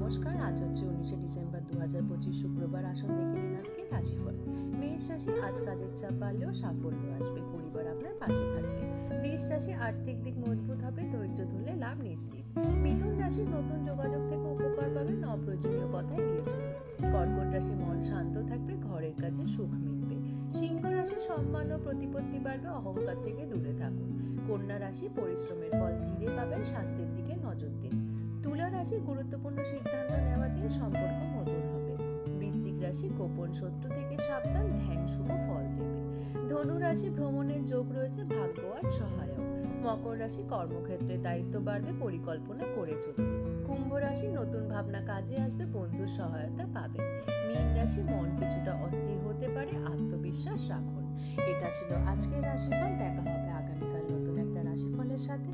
নমস্কার। আজ হচ্ছে 19শে ডিসেম্বর 2025 শুক্রবার। আসুন দেখে নিন আজকে রাশিফল। মেষ রাশি, আজ কাজের চাপ বাড়লেও সাফল্য আসবে, পরিবার আপনার পাশে থাকবে। বৃষ রাশি, আর্থিক দিক মজবুত হবে, ধৈর্য ধরলে লাভ নিশ্চিত। মিথুন রাশি, নতুন যোগাযোগ থেকে উপকার পাবেন, অপ্রয়োজনীয় কথা এড়িয়ে চলুন। কর্কট রাশি, মন শান্ত থাকবে, ঘরের কাজে সুখ মিলবে। সিংহ রাশি, সম্মান ও প্রতিপত্তি বাড়বে, অহংকার থেকে দূরে থাকুন। কন্যা রাশি, পরিশ্রমের ফল ধীরে পাবেন, স্বাস্থ্যের দিকে নজর দিন। তুলা রাশি, গুরুত্বপূর্ণ সিদ্ধান্ত নেওয়ার দিন, সম্পর্ক মধুর হবে। বৃশ্চিক রাশি, গোপন শত্রু থেকে সাবধান, ধ্যান শুভ ফল দেবে। ধনু রাশি, ভ্রমণের যোগ রয়েছে, ভাগ্য আজ সহায়ক। মকর রাশি, কর্মক্ষেত্রে দায়িত্ব বাড়বে, পরিকল্পনা করে চলুন। কুম্ভ রাশি, নতুন ভাবনা কাজে আসবে, বন্ধুর সহায়তা পাবেন। মীন রাশি, মন কিছুটা অস্থির হতে পারে, আত্মবিশ্বাস রাখুন। এটা ছিল আজকের রাশিফল। দেখা হবে আগামীকাল নতুন একটা রাশিফলের সাথে।